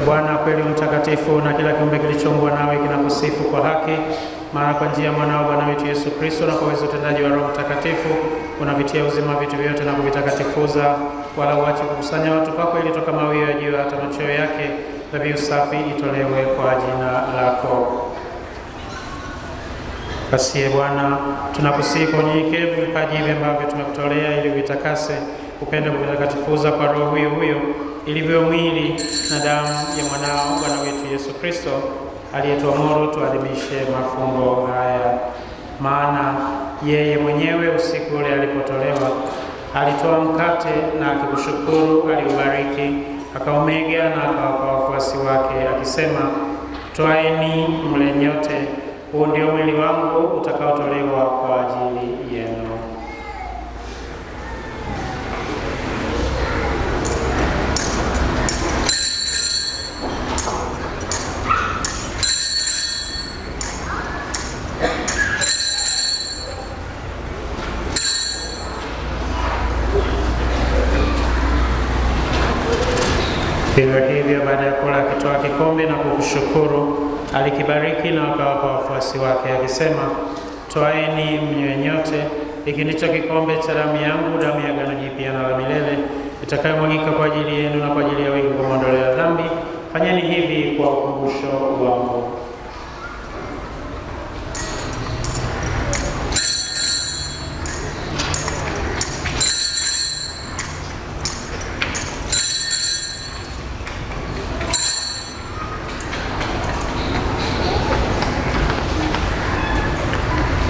Bwana kweli mtakatifu, na kila kiumbe kilichoumbwa nawe kinakusifu kwa haki, maana kwa njia ya mwanao Bwana wetu Yesu Kristo na kwa uwezo utendaji wa Roho Mtakatifu unavitia uzima vitu vyote na kuvitakatifuza, wala uache kukusanya watu kwako, ili toka mawio ya juu hata machweo yake dhabihu safi itolewe kwa jina lako. Basi Bwana, tunakusihi kwa unyenyekevu vipaji hivi ambavyo tumekutolea, ili vitakase, upende kuvitakatifuza kwa Roho huyo huyo, ilivyo mwili na damu ya mwanao Bwana wetu Yesu Kristo, aliyetuamuru tuadhimishe mafumbo haya. Maana yeye mwenyewe usiku ule alipotolewa, alitoa mkate na akikushukuru aliubariki, akaumega na akawapa wafuasi wake akisema, twaeni mle nyote, huu ndio mwili wangu utakaotolewa kwa ajili yenu. Vivyo hivyo baada ya kula akitoa kikombe na kukushukuru, alikibariki na akawapa wafuasi wake akisema, twaeni mnywe nyote, hiki ndicho kikombe cha damu yangu, damu ya agano jipya na la milele, itakayomwagika kwa ajili yenu na kwa ajili ya wengi kwa maondoleo ya dhambi. Fanyeni hivi kwa ukumbusho wangu.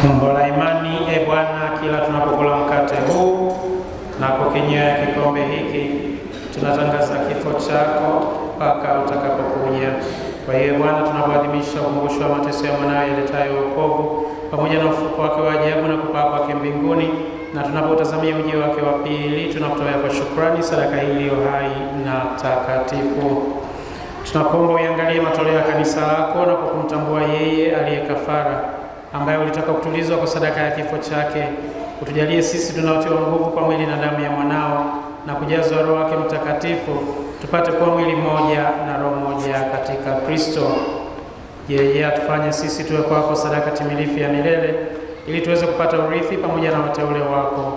Fumbo la imani. Bwana, kila tunapokula mkate huu na kukinywea kikombe hiki, tunatangaza kifo chako mpaka utakapokuja. Kwa hiyo Bwana, tunapoadhimisha ukumbusho wa mateso ya mwanawe yaletayo wokovu, pamoja na ufufuko wake wa ajabu na kupaa kwake mbinguni, na tunapotazamia ujio wake wa pili, tunakutolea kwa shukrani sadaka hii iliyo hai na takatifu. Tunakuomba uiangalie matoleo ya kanisa lako na kwa kumtambua yeye aliye kafara, ambaye ulitaka kutulizwa kwa sadaka ya kifo chake, utujalie sisi tunaotiwa nguvu kwa mwili na damu ya mwanao na kujazwa Roho wake Mtakatifu, tupate kuwa mwili mmoja na roho moja katika Kristo. Yeye atufanye sisi tuwe kwako sadaka timilifu ya milele, ili tuweze kupata urithi pamoja na wateule wako,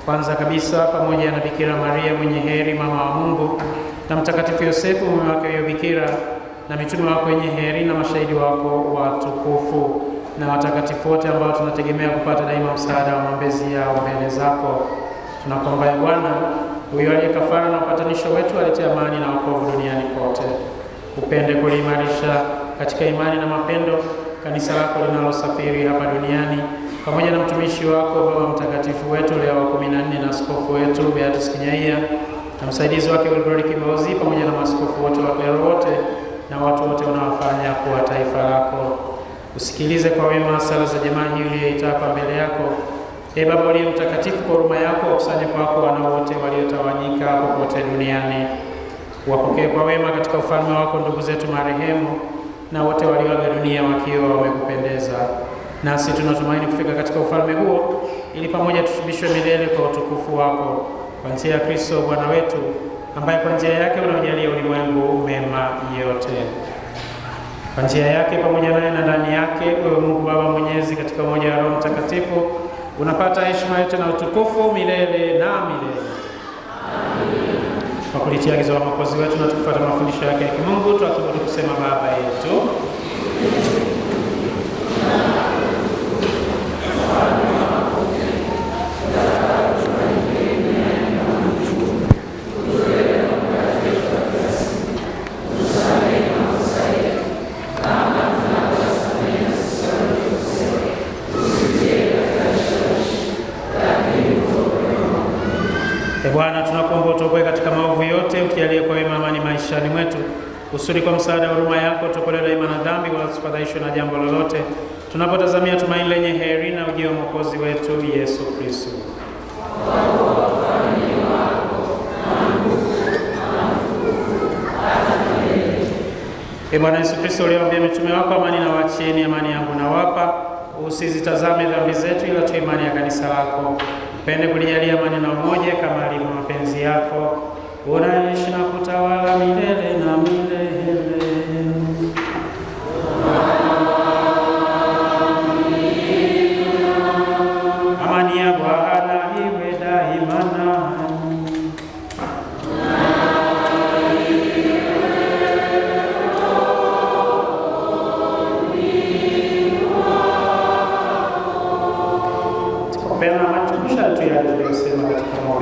kwanza kabisa pamoja na Bikira Maria mwenye heri, mama wa Mungu, na Mtakatifu Yosefu mume wake huyo bikira, na mitume wako wenye heri, na mashahidi wako watukufu, na watakatifu wote ambao tunategemea kupata daima msaada wa maombezi yao mbele zako. Tunakuomba Bwana, huyo aliye kafara na upatanisho wetu, alete amani na wokovu duniani kote. Upende kuliimarisha katika imani na mapendo kanisa lako linalosafiri hapa duniani, pamoja na mtumishi wako Baba Mtakatifu wetu Leo wa 14 na askofu wetu Beatus Kinyaia na msaidizi wake Wilbrod Kimbauzi, pamoja na maaskofu wote wa klero wote na watu wote unaowafanya kuwa taifa lako. Usikilize kwa wema sala za jamaa hii uliyoita hapa mbele yako. Baba uliye mtakatifu, kwa huruma yako wakusanye kwako wana wote waliotawanyika popote duniani. Wapokee kwa wema katika ufalme wako ndugu zetu marehemu na wote walioaga dunia wakiwa wamekupendeza. Nasi tunatumaini kufika katika ufalme huo, ili pamoja tushibishwe milele kwa utukufu wako, kwa njia ya Kristo Bwana wetu, ambaye kwa njia yake unaujalia ulimwengu mema yote. Kwa njia yake, pamoja naye na ndani yake, wewe Mungu Baba Mwenyezi, katika umoja wa Roho Mtakatifu, unapata heshima yote na utukufu milele na milele. Amen. Kwa kulitia agizo la Mwokozi wetu na tukifuata mafundisho yake ya kimungu, tunathubutu kusema Baba yetu. Bwana, tunakuomba utuokoe katika maovu yote, utujalie kwa wema amani maishani mwetu, kusudi kwa msaada wa huruma yako tuokolewe daima na dhambi, wala tusifadhaishwe na jambo lolote, tunapotazamia tumaini lenye heri na ujio wa Mwokozi wetu Yesu Kristo. Bwana Yesu Kristo, uliwaambia mitume wako, amani na waachieni, amani yangu na wapa, usizitazame dhambi zetu, ila tu imani ya kanisa lako. Upende kulijalia amani na umoja kama alivyo mapenzi yako, unaishi na kutawala milele na milele.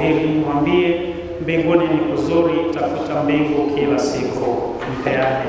hili, mwambie mbinguni ni kuzuri, tafuta mbingu kila siku, mpeane.